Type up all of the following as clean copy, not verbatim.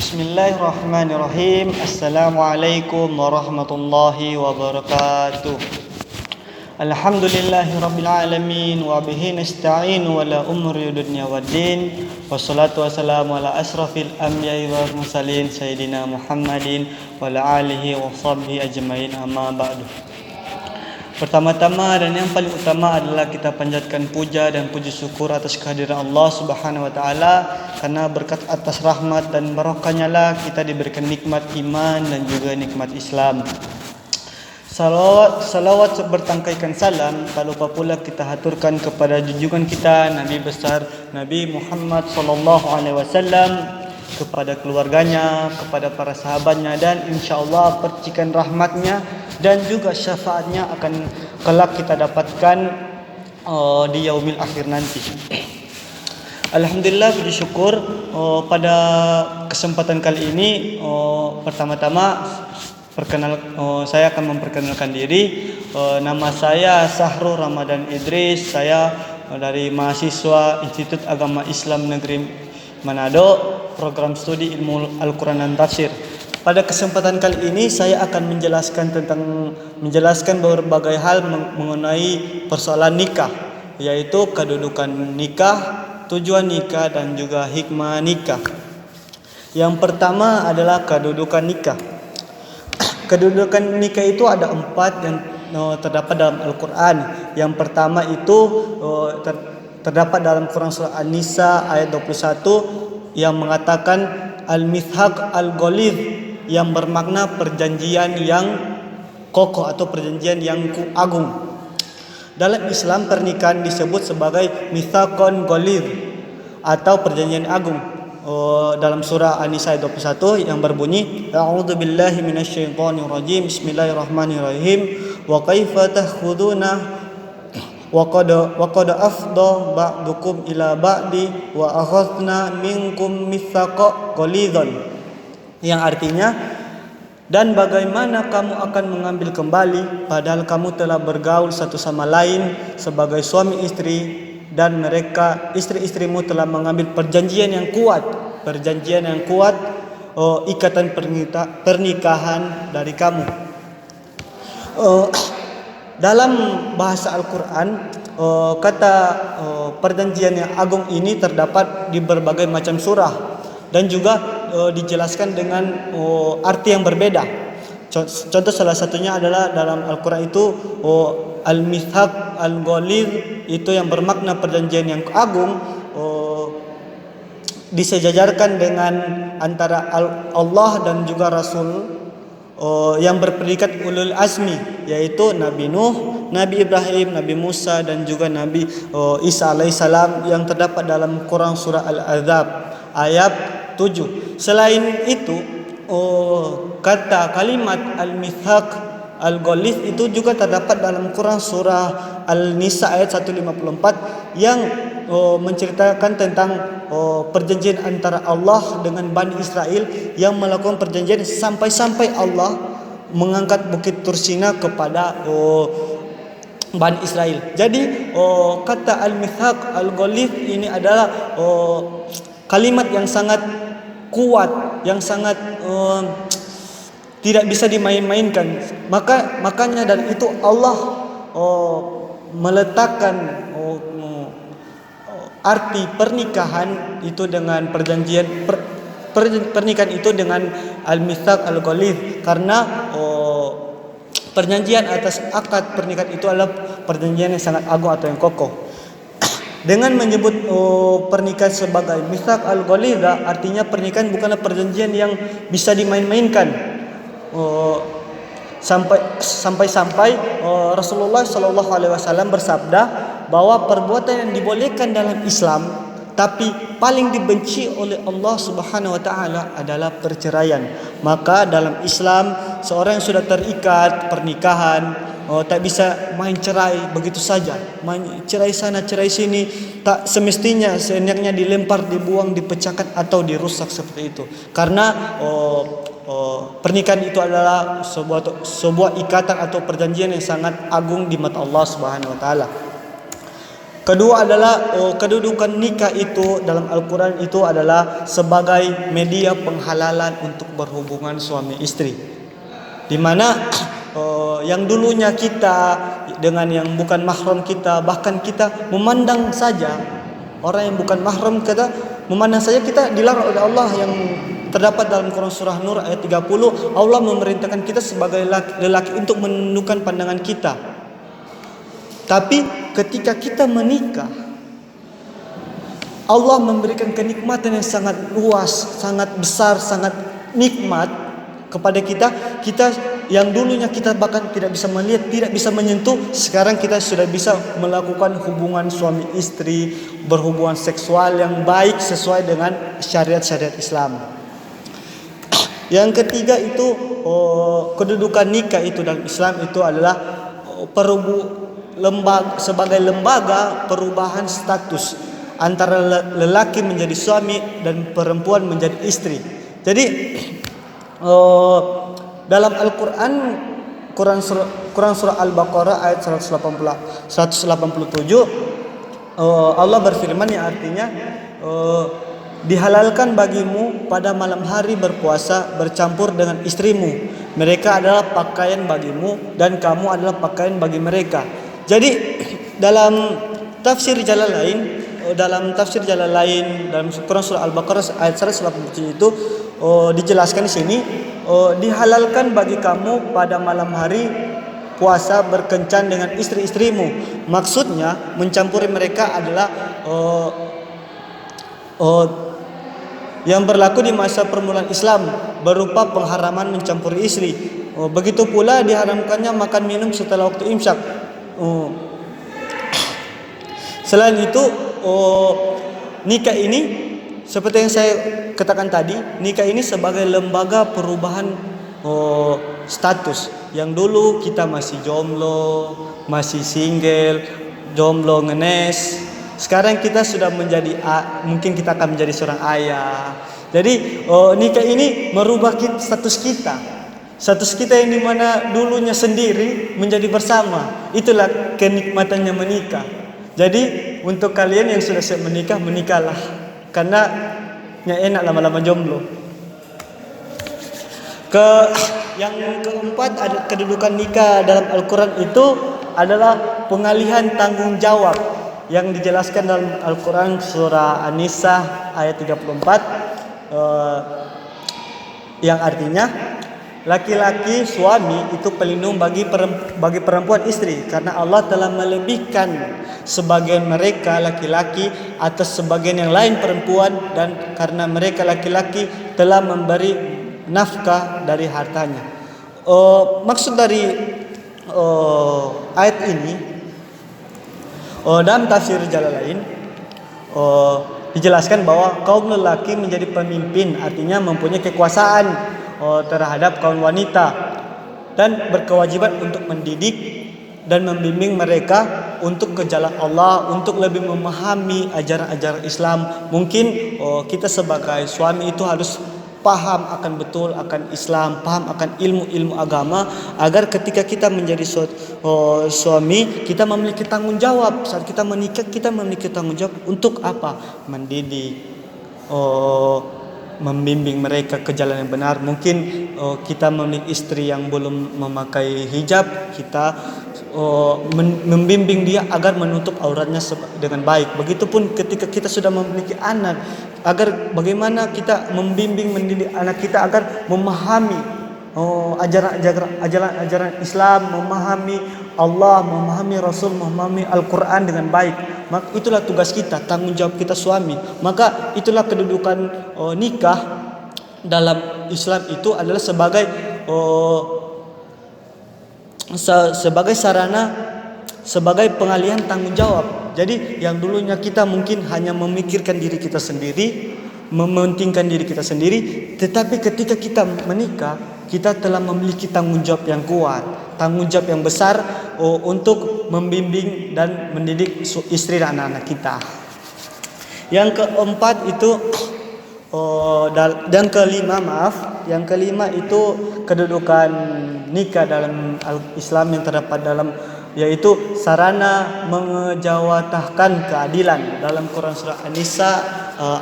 Bismillahirrahmanirrahim. Assalamualaikum warahmatullahi wabarakatuh. Alhamdulillahirabbil alamin wa bihi nasta'in wa la umri dunya waddin. Wassalatu wassalamu ala asrafil anbiya'i wal mursalin sayyidina Muhammadin wa ala alihi wa sahbihi ajmain, amma ba'du. Pertama-tama dan yang paling utama adalah kita panjatkan puja dan puji syukur atas kehadiran Allah Subhanahu wa taala, karena berkat atas rahmat dan barokahnya lah kita diberikan nikmat iman dan juga nikmat Islam. Salawat bertangkaikan salam tak lupa pula kita haturkan kepada junjungan kita Nabi besar Nabi Muhammad sallallahu alaihi wasallam, kepada keluarganya, kepada para sahabatnya, dan insyaallah percikan rahmatnya dan juga syafaatnya akan kelak kita dapatkan di yaumil akhir nanti. Alhamdulillah, puji syukur pada kesempatan kali ini pertama-tama saya akan memperkenalkan diri. Nama saya Sahrul Ramadan Idris. Saya dari mahasiswa Institut Agama Islam Negeri Manado, program studi ilmu Al-Quran dan Tafsir. Pada kesempatan kali ini saya akan menjelaskan berbagai hal mengenai persoalan nikah, yaitu kedudukan nikah, tujuan nikah, dan juga hikmah nikah. Yang pertama adalah kedudukan nikah. Kedudukan nikah itu ada 4 yang terdapat dalam Al-Quran. Yang pertama itu terdapat dalam Quran surah An-Nisa ayat 21 yang mengatakan al-mithaq al-ghalidh, yang bermakna perjanjian yang kokoh atau perjanjian yang agung. Dalam Islam pernikahan disebut sebagai mithaqun ghalidh atau perjanjian agung. Dalam surah An-Nisa ayat 21 yang berbunyi a'udzubillahi minasyaitonir rajim, bismillahirrahmanirrahim, wa kaifa takhuduna wa qad afdha ba'dukum ila ba'di wa akhadna minkum mitsaqan ghalidhan, yang artinya, dan bagaimana kamu akan mengambil kembali padahal kamu telah bergaul satu sama lain sebagai suami istri, dan mereka istri-istrimu telah mengambil perjanjian yang kuat, ikatan pernikahan dari kamu. Dalam bahasa Al-Quran, kata perjanjian yang agung ini terdapat di berbagai macam surah dan juga dijelaskan dengan arti yang berbeda. Contoh salah satunya adalah dalam Al-Quran itu al-mithaq al-ghalidh, itu yang bermakna perjanjian yang agung, disejajarkan dengan antara Allah dan juga Rasul yang berpredikat ulul azmi, yaitu Nabi Nuh, Nabi Ibrahim, Nabi Musa, dan juga Nabi Isa alaihissalam, yang terdapat dalam Quran surah Al-Ahzab ayat 7. Selain itu, kata kalimat al-mithaq al-ghalidh itu juga terdapat dalam Quran surah Al-Nisa ayat 154 yang menceritakan tentang perjanjian antara Allah dengan Bani Israel, yang melakukan perjanjian sampai Allah mengangkat Bukit Tursina kepada Bani Israel. Jadi kata al-mithaq al-ghalidh ini adalah kalimat yang sangat kuat, yang sangat tidak bisa dimain-mainkan. Makanya dari itu Allah meletakkan arti pernikahan itu dengan pernikahan itu dengan al-mithaq al-ghalidh, karena perjanjian atas akad pernikahan itu adalah perjanjian yang sangat agung atau yang kokoh. Dengan menyebut pernikahan sebagai mithaq al-ghalidh, artinya pernikahan bukanlah perjanjian yang bisa dimain-mainkan. Sampai Rasulullah Shallallahu Alaihi Wasallam bersabda bahwa perbuatan yang dibolehkan dalam Islam tapi paling dibenci oleh Allah Subhanahu Wa Taala adalah perceraian. Maka dalam Islam seorang yang sudah terikat pernikahan tak bisa main cerai begitu saja, main cerai sana cerai sini. Tak semestinya, seenaknya dilempar, dibuang, dipecahkan atau dirusak seperti itu. Karena pernikahan itu adalah sebuah ikatan atau perjanjian yang sangat agung di mata Allah Subhanahu Wa Taala. Kedua adalah kedudukan nikah itu dalam Al-Quran itu adalah sebagai media penghalalan untuk berhubungan suami istri, di mana yang dulunya kita dengan yang bukan mahram kita, bahkan kita memandang saja orang yang bukan mahram kita, memandang saja kita dilarang oleh Allah, yang terdapat dalam Quran surah Nur ayat 30. Allah memerintahkan kita sebagai lelaki untuk menundukkan pandangan kita. Tapi ketika kita menikah, Allah memberikan kenikmatan yang sangat luas, sangat besar, sangat nikmat kepada kita. Kita yang dulunya kita bahkan tidak bisa melihat, tidak bisa menyentuh, sekarang kita sudah bisa melakukan hubungan suami istri, berhubungan seksual yang baik sesuai dengan syariat-syariat Islam. Yang ketiga itu kedudukan nikah itu dalam Islam itu adalah sebagai lembaga perubahan status antara lelaki menjadi suami dan perempuan menjadi istri. Jadi dalam Al-Quran, Quran surah Al-Baqarah ayat 187, Allah berfirman yang artinya dihalalkan bagimu pada malam hari berpuasa bercampur dengan istrimu. Mereka adalah pakaian bagimu dan kamu adalah pakaian bagi mereka. Jadi dalam tafsir Jalalain, dalam Quran surah Al-Baqarah ayat 187 itu dijelaskan di sini, dihalalkan bagi kamu pada malam hari puasa berkencan dengan istri-istrimu. Maksudnya mencampuri mereka adalah yang berlaku di masa permulaan Islam berupa pengharaman mencampuri istri. Begitu pula diharamkannya makan minum setelah waktu imsak. Selain itu, nikah ini seperti yang saya katakan tadi, nikah ini sebagai lembaga perubahan status. Yang dulu kita masih jomblo, masih single, jomblo ngenes. Sekarang kita sudah menjadi mungkin kita akan menjadi seorang ayah. Jadi nikah ini merubah status kita. Status kita yang dimana dulunya sendiri menjadi bersama. Itulah kenikmatannya menikah. Jadi untuk kalian yang sudah siap menikah, menikahlah. Karena enak lama-lama jomblo. Yang keempat ada kedudukan nikah dalam Al-Quran itu adalah pengalihan tanggung jawab yang dijelaskan dalam Al-Quran surah An-Nisa ayat 34, yang artinya laki-laki suami itu pelindung bagi perempuan istri, karena Allah telah melebihkan sebagian mereka laki-laki atas sebagian yang lain perempuan, dan karena mereka laki-laki telah memberi nafkah dari hartanya. Maksud dari ayat ini dalam tafsir Jalalain dijelaskan bahwa kaum lelaki menjadi pemimpin, artinya mempunyai kekuasaan terhadap kaum wanita dan berkewajiban untuk mendidik dan membimbing mereka untuk ke jalan Allah, untuk lebih memahami ajaran-ajaran Islam. Mungkin kita sebagai suami itu harus paham akan betul akan Islam, paham akan ilmu-ilmu agama, agar ketika kita menjadi suami, kita memiliki tanggung jawab. Saat kita menikah, kita memiliki tanggung jawab untuk apa? Mendidik, membimbing mereka ke jalan yang benar. Mungkin kita memiliki istri yang belum memakai hijab, kita membimbing dia agar menutup auratnya dengan baik. Begitupun ketika kita sudah memiliki anak, agar bagaimana kita membimbing mendidik anak kita agar memahami ajaran Islam, memahami Allah, memahami Rasul, memahami Al-Quran dengan baik. Maka itulah tugas kita, tanggung jawab kita suami. Maka itulah kedudukan nikah dalam Islam itu adalah sebagai sarana, sebagai pengalihan tanggung jawab. Jadi yang dulunya kita mungkin hanya memikirkan diri kita sendiri, mementingkan diri kita sendiri, tetapi ketika kita menikah, kita telah memiliki tanggung jawab yang kuat, tanggung jawab yang besar untuk membimbing dan mendidik istri dan anak-anak kita. Yang keempat itu yang kelima itu kedudukan nikah dalam Islam yang terdapat dalam yaitu sarana mengejawantahkan keadilan dalam Quran surah An-Nisa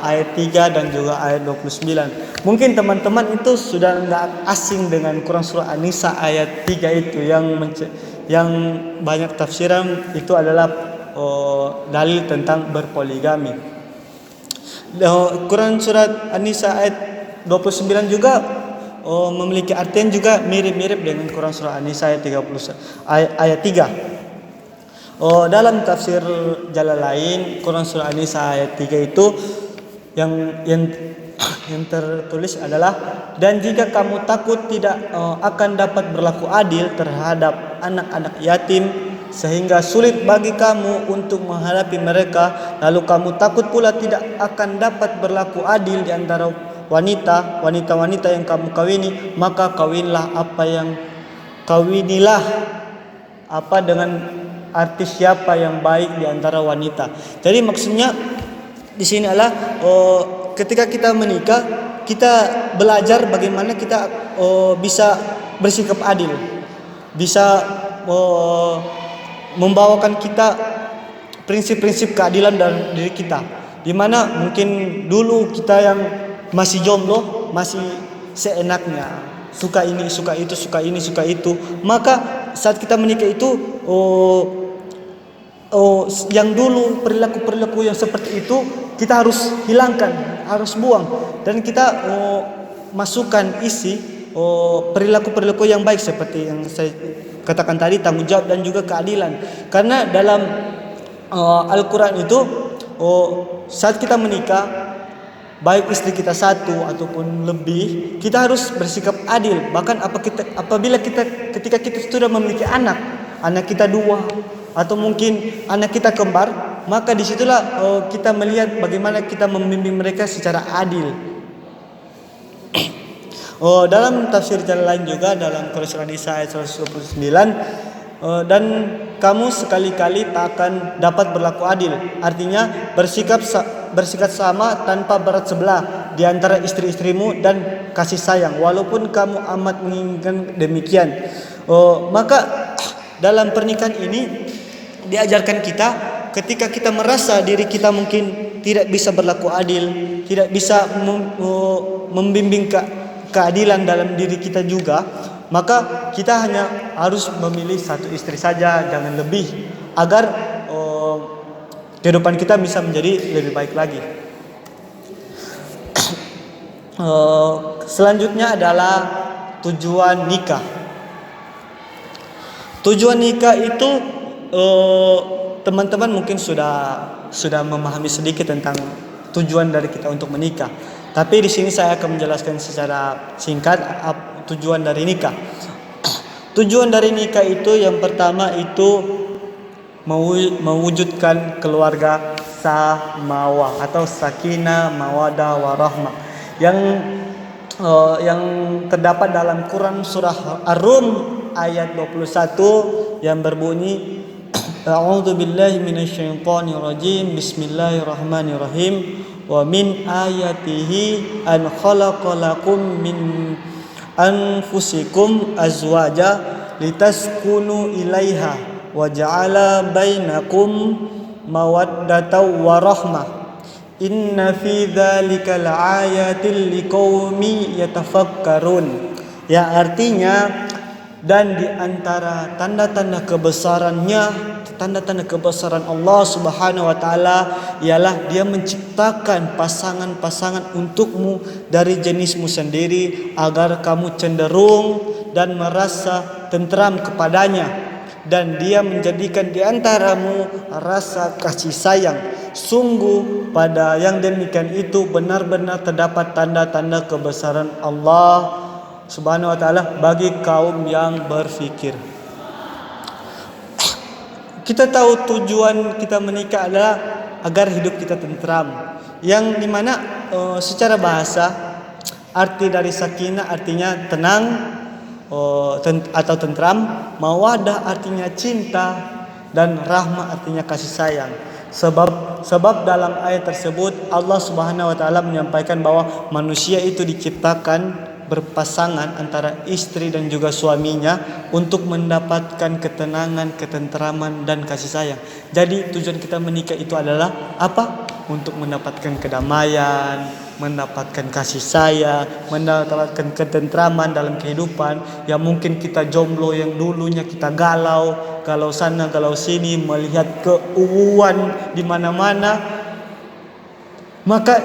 ayat 3 dan juga ayat 29. Mungkin teman-teman itu sudah nggak asing dengan Quran surah An-Nisa ayat 3 itu yang banyak tafsiran itu adalah dalil tentang berpoligami. Quran surat An-Nisa ayat 29 juga memiliki artian juga mirip-mirip dengan Quran surah An-Nisa ayat 3. Dalam tafsir Jalalain Quran surah An-Nisa ayat 3 itu yang tertulis adalah, dan jika kamu takut tidak akan dapat berlaku adil terhadap anak-anak yatim sehingga sulit bagi kamu untuk menghadapi mereka, lalu kamu takut pula tidak akan dapat berlaku adil di antara wanita-wanita yang kamu kawini, maka kawinilah dengan arti siapa yang baik di antara wanita. Jadi maksudnya di sini adalah ketika kita menikah, kita belajar bagaimana kita bisa bersikap adil, bisa membawakan kita prinsip-prinsip keadilan dalam diri kita. Dimana mungkin dulu kita yang masih jomblo, masih seenaknya, suka ini, suka itu, suka ini, suka itu. Maka saat kita menikah itu, yang dulu perilaku-perilaku yang seperti itu kita harus hilangkan, harus buang, dan kita masukkan isi perilaku-perilaku yang baik seperti yang saya katakan tadi, tanggung jawab dan juga keadilan. Karena dalam Al-Quran itu saat kita menikah, baik istri kita satu ataupun lebih, kita harus bersikap adil. Bahkan ketika kita sudah memiliki anak kita dua atau mungkin anak kita kembar, maka disitulah kita melihat bagaimana kita membimbing mereka secara adil. Dalam tafsir jalan lain juga dalam Quran surah An-Nisa ayat 129, dan kamu sekali-kali tak akan dapat berlaku adil. Artinya bersikap sama tanpa berat sebelah di antara istri-istrimu dan kasih sayang walaupun kamu amat menginginkan demikian. Maka dalam pernikahan ini diajarkan kita, ketika kita merasa diri kita mungkin tidak bisa berlaku adil, tidak bisa membimbing keadilan dalam diri kita juga, maka kita hanya harus memilih satu istri saja, jangan lebih, agar kehidupan kita bisa menjadi lebih baik lagi. Selanjutnya adalah tujuan nikah. Tujuan nikah itu teman-teman mungkin sudah memahami sedikit tentang tujuan dari kita untuk menikah. Tapi di sini saya akan menjelaskan secara singkat tujuan dari nikah. Tujuan dari nikah itu yang pertama itu mewujudkan keluarga samawah atau sakinah, mawadah, warahmah yang terdapat dalam Quran surah Ar-Rum ayat 21 yang berbunyi, A'udzu billahi minasyaitonir rajim. Bismillahirrahmanirrahim. Wa min ayatihi an khalaqalakum min anfusikum azwaja litaskunu ilaiha wa ja'ala bainakum mawaddatan wa rahmah. Inna fi dzalika laayatil liqaumi yatafakkarun. Ya, artinya, dan di antara tanda-tanda kebesarannya, tanda-tanda kebesaran Allah Subhanahu wa taala ialah Dia menciptakan pasangan-pasangan untukmu dari jenismu sendiri agar kamu cenderung dan merasa tentram kepadanya, dan Dia menjadikan di antaramu rasa kasih sayang. Sungguh pada yang demikian itu benar-benar terdapat tanda-tanda kebesaran Allah Subhanahu wa taala bagi kaum yang berfikir. Kita tahu tujuan kita menikah adalah agar hidup kita tentram, yang dimana secara bahasa arti dari sakinah artinya tenang atau tentram, mawadah artinya cinta, dan rahmah artinya kasih sayang. Sebab dalam ayat tersebut Allah Subhanahu wa taala menyampaikan bahwa manusia itu diciptakan berpasangan antara istri dan juga suaminya untuk mendapatkan ketenangan, ketenteraman dan kasih sayang. Jadi tujuan kita menikah itu adalah apa? Untuk mendapatkan kedamaian, mendapatkan kasih sayang, mendapatkan ketenteraman dalam kehidupan. Yang mungkin kita jomblo yang dulunya kita galau sana, galau sini, melihat keuuan di mana-mana, maka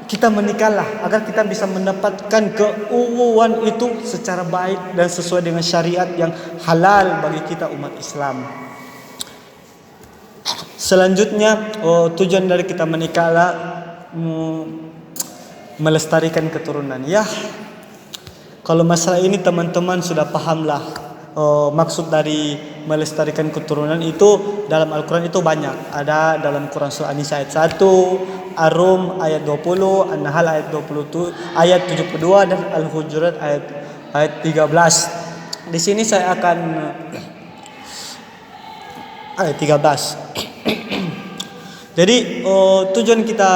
kita menikahlah agar kita bisa mendapatkan keuuan itu secara baik dan sesuai dengan syariat yang halal bagi kita umat Islam. Selanjutnya, tujuan dari kita menikahlah melestarikan keturunan. Ya, kalau masalah ini teman-teman sudah pahamlah. Maksud dari melestarikan keturunan itu dalam Al-Quran itu banyak. Ada dalam Quran surah An-Nisa ayat 1, Ar-Rum ayat 20, An-Nahl ayat 27, ayat 72 dan Al-Hujurat ayat 13. Di sini saya akan ayat 13. Jadi tujuan kita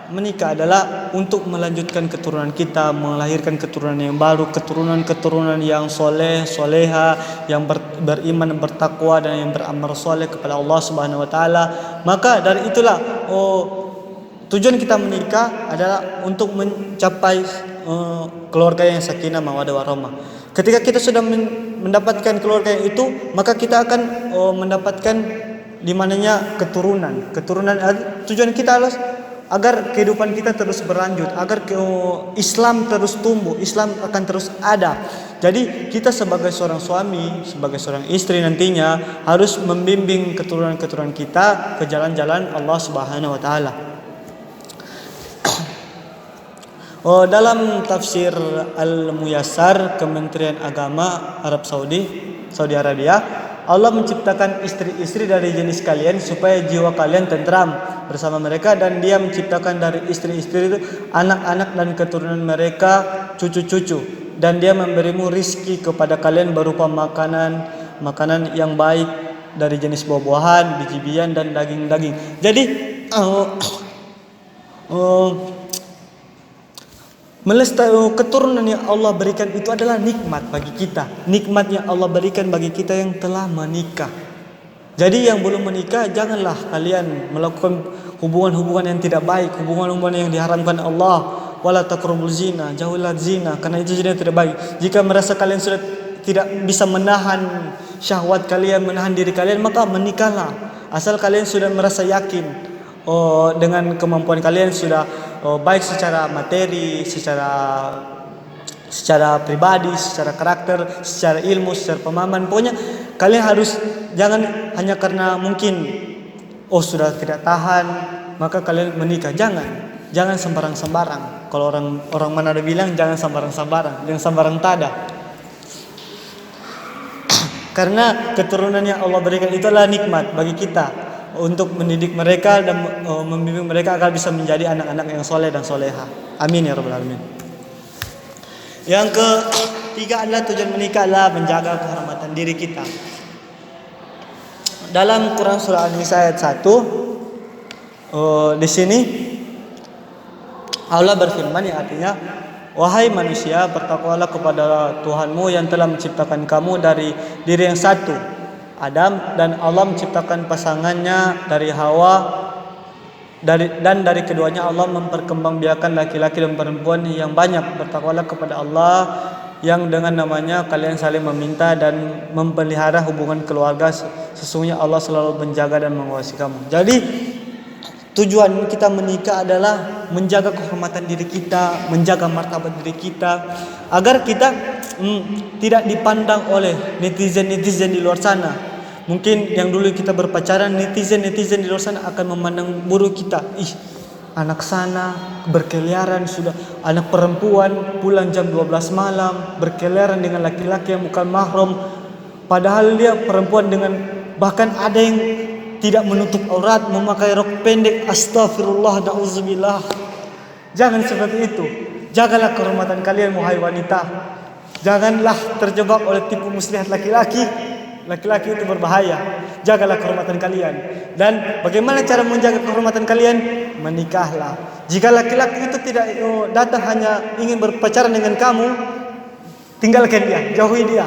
menikah adalah untuk melanjutkan keturunan kita, melahirkan keturunan yang baru, keturunan yang soleh, soleha, yang beriman, bertakwa dan yang beramal soleh kepada Allah Subhanahu Wa Taala. Maka dari itulah tujuan kita menikah adalah untuk mencapai keluarga yang sakinah, mawaddah warahmah. Ketika kita sudah mendapatkan keluarga yang itu, maka kita akan mendapatkan di mananya keturunan. Tujuan kita adalah agar kehidupan kita terus berlanjut, agar Islam terus tumbuh, Islam akan terus ada. Jadi kita sebagai seorang suami, sebagai seorang istri nantinya harus membimbing keturunan-keturunan kita ke jalan-jalan Allah Subhanahu Wa Taala. Dalam tafsir Al-Muyassar Kementerian Agama Arab Saudi Arabia, Allah menciptakan istri-istri dari jenis kalian supaya jiwa kalian tentram bersama mereka, dan Dia menciptakan dari istri-istri itu anak-anak dan keturunan mereka, cucu-cucu, dan Dia memberimu rizki kepada kalian berupa makanan yang baik dari jenis buah-buahan, biji-bijian dan daging-daging. Jadi keturunan yang Allah berikan itu adalah nikmat bagi kita. Nikmat yang Allah berikan bagi kita yang telah menikah. Jadi yang belum menikah, janganlah kalian melakukan hubungan-hubungan yang tidak baik, hubungan-hubungan yang diharamkan Allah. Wala taqrabul zina, jauhilah zina, karena itu zina tidak baik. Jika merasa kalian sudah tidak bisa menahan syahwat kalian, menahan diri kalian, maka menikahlah. Asal kalian sudah merasa yakin dengan kemampuan kalian sudah baik secara materi, secara pribadi, secara karakter, secara ilmu, secara pemahaman. Pokoknya kalian harus, jangan hanya karena mungkin sudah tidak tahan maka kalian menikah. Jangan sembarang-sembarang. Kalau orang Manado bilang jangan sembarang-sembarang, jangan sembarang tada. Karena keturunan yang Allah berikan itu adalah nikmat bagi kita untuk mendidik mereka dan membimbing mereka agar bisa menjadi anak-anak yang soleh dan soleha. Amin ya rabbal alamin. Yang ketiga adalah tujuan menikah adalah menjaga kehormatan diri kita. Dalam Quran surah An-Nisa ayat 1, di sini Allah berfirman yang artinya, wahai manusia, bertakwalah kepada Tuhanmu yang telah menciptakan kamu dari diri yang satu, Adam, dan Allah menciptakan pasangannya dari Hawa, dan dari keduanya Allah memperkembangbiakan laki-laki dan perempuan yang banyak. Bertakwalah kepada Allah yang dengan namanya kalian saling meminta dan memelihara hubungan keluarga. Sesungguhnya Allah selalu menjaga dan mengawasi kamu. Jadi tujuan kita menikah adalah menjaga kehormatan diri kita, menjaga martabat diri kita, agar kita tidak dipandang oleh netizen di luar sana. Mungkin yang dulu kita berpacaran, netizen di luar sana akan memandang buruk kita. Anak sana berkeliaran, sudah anak perempuan pulang jam 12 malam, berkeliaran dengan laki-laki yang bukan mahram. Padahal dia perempuan dengan, bahkan ada yang tidak menutup aurat, memakai rok pendek. Astagfirullah, na'udzubillah. Jangan seperti itu. Jagalah kehormatan kalian, wahai wanita. Janganlah terjebak oleh tipu muslihat laki-laki. Laki-laki itu berbahaya. jagalah kehormatan kalian. Dan bagaimana cara menjaga kehormatan kalian? Menikahlah. Jika laki-laki itu tidak datang hanya ingin berpacaran dengan kamu, tinggalkan dia, jauhi dia.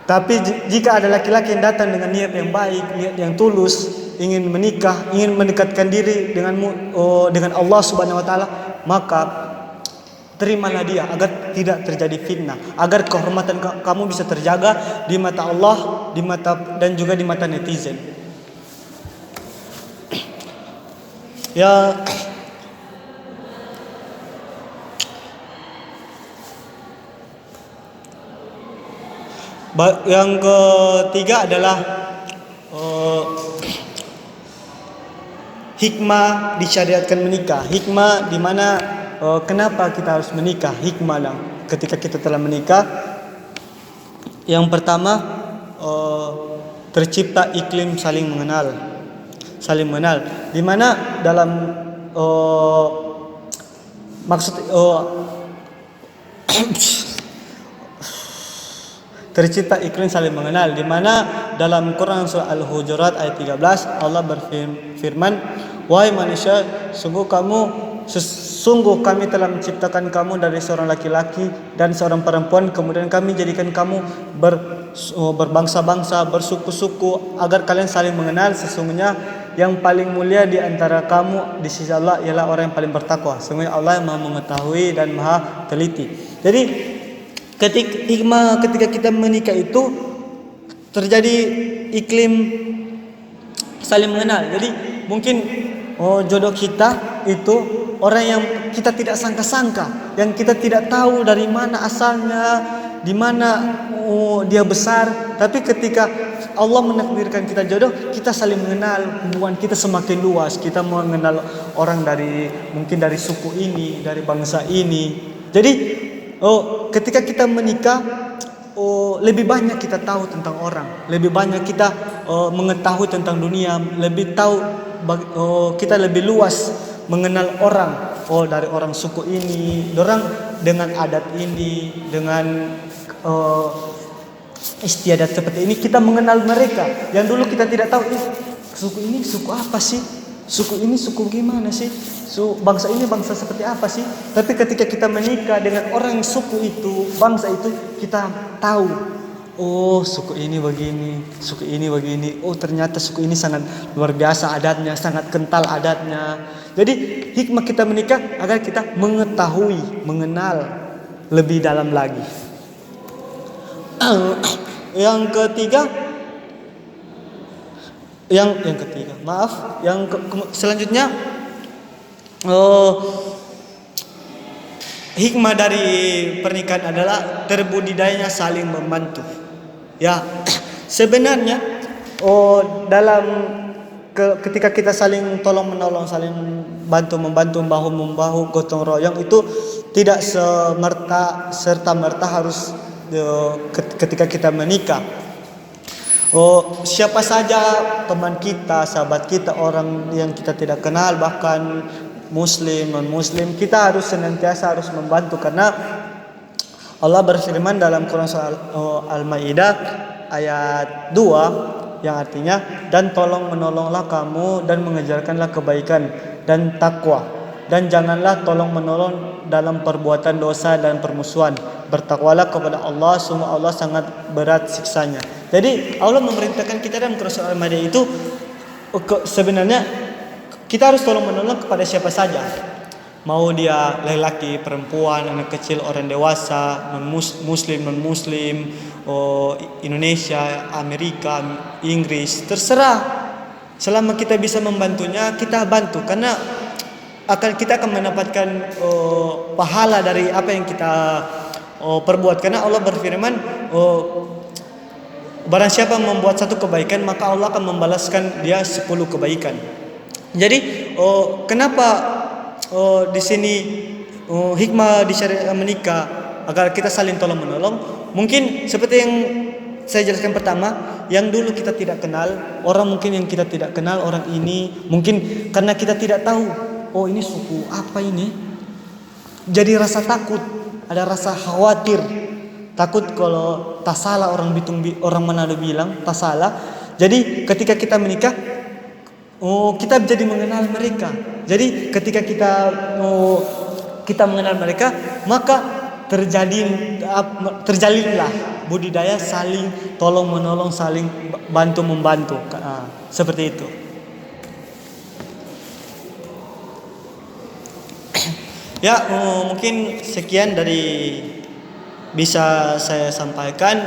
Tapi jika ada laki-laki yang datang dengan niat yang baik, niat yang tulus, ingin menikah, ingin mendekatkan diri dengan Allah Subhanahu wa taala, maka terimalah dia agar tidak terjadi fitnah, agar kehormatan kamu bisa terjaga di mata Allah, di mata dan juga di mata netizen. Ya, yang ketiga adalah hikmah disyariatkan menikah. Hikmah di mana kenapa kita harus menikah? Hikmah lah ketika kita telah menikah. Yang pertama, tercipta iklim saling mengenal. Di mana dalam tercipta iklim saling mengenal, di mana dalam Quran surah Al-Hujurat ayat 13 Allah berfirman, "Wahai manusia, sungguh kami telah menciptakan kamu dari seorang laki-laki dan seorang perempuan, kemudian kami jadikan kamu berbangsa-bangsa, bersuku-suku, agar kalian saling mengenal. Sesungguhnya yang paling mulia di antara kamu di sisi Allah ialah orang yang paling bertakwa. Sesungguhnya Allah yang Maha mengetahui dan Maha teliti." Jadi ketika kita menikah itu terjadi iklim saling mengenal. Jadi mungkin jodoh kita itu orang yang kita tidak sangka-sangka, yang kita tidak tahu dari mana asalnya, di mana dia besar. Tapi ketika Allah menakdirkan kita jodoh, kita saling mengenal, hubungan kita semakin luas. Kita mengenal orang mungkin dari suku ini, dari bangsa ini. Jadi ketika kita menikah, lebih banyak kita tahu tentang orang, lebih banyak kita mengetahui tentang dunia, kita lebih luas mengenal orang. Dari orang suku ini, orang dengan adat ini, dengan istiadat seperti ini, kita mengenal mereka. Yang dulu kita tidak tahu, suku ini suku apa sih? Suku ini suku gimana sih? Bangsa ini bangsa seperti apa sih? Tapi ketika kita menikah dengan orang suku itu, bangsa itu, kita tahu. Suku ini begini, suku ini begini. Ternyata suku ini sangat luar biasa adatnya, sangat kental adatnya. Jadi hikmah kita menikah agar kita mengetahui, mengenal lebih dalam lagi. Yang ketiga, selanjutnya hikmah dari pernikahan adalah terbudidayanya saling membantu. Ya, sebenarnya ketika kita saling tolong menolong, saling membantu, bahu-membahu, gotong royong, itu tidak serta-merta harus ketika kita menikah. Siapa saja teman kita, sahabat kita, orang yang kita tidak kenal, bahkan muslim, non-muslim, kita harus senantiasa membantu, karena Allah berfirman dalam Quran surah Al-Maidah ayat 2 yang artinya, dan tolong menolonglah kamu dan mengejarkanlah kebaikan dan takwa, dan janganlah tolong menolong dalam perbuatan dosa dan permusuhan. Bertakwalah kepada Allah, sungguh Allah sangat berat siksanya. Jadi Allah memerintahkan kita dalam Quran surah Al-Maidah itu sebenarnya kita harus tolong menolong kepada siapa saja. Mau dia laki-laki, perempuan, anak kecil, orang dewasa, muslim, non-muslim, Indonesia, Amerika, Inggris, terserah. Selama kita bisa membantunya, kita bantu, karena kita akan mendapatkan pahala dari apa yang kita perbuat. Karena Allah berfirman, barang siapa membuat satu kebaikan, maka Allah akan membalaskan dia 10 kebaikan. Jadi kenapa di sini hikmah di syariat menikah agar kita saling tolong menolong? Mungkin seperti yang saya jelaskan pertama, yang dulu kita tidak kenal, orang mungkin yang kita tidak kenal, orang ini mungkin karena kita tidak tahu, ini suku apa ini? Jadi rasa takut, ada rasa khawatir, takut kalau tak salah orang Manado bilang tak salah. Jadi ketika kita menikah, kita jadi mengenal mereka. Jadi ketika kita mengenal mereka, maka terjalinlah budidaya saling tolong menolong, saling bantu membantu. Seperti itu. Ya, mungkin sekian dari bisa saya sampaikan.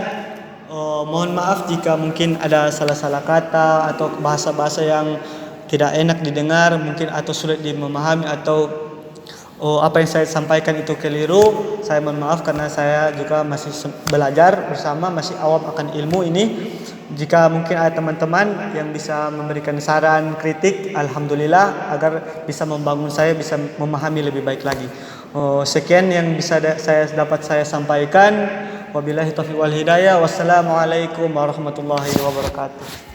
Mohon maaf jika mungkin ada salah-salah kata atau bahasa-bahasa yang tidak enak didengar, mungkin atau sulit memahami, atau apa yang saya sampaikan itu keliru. Saya mohon maaf karena saya juga masih belajar bersama, masih awam akan ilmu ini. Jika mungkin ada teman-teman yang bisa memberikan saran, kritik, alhamdulillah, agar bisa membangun saya bisa memahami lebih baik lagi. Sekian yang bisa dapat saya sampaikan. Wabillahi taufiq wal hidayah. Wassalamualaikum warahmatullahi wabarakatuh.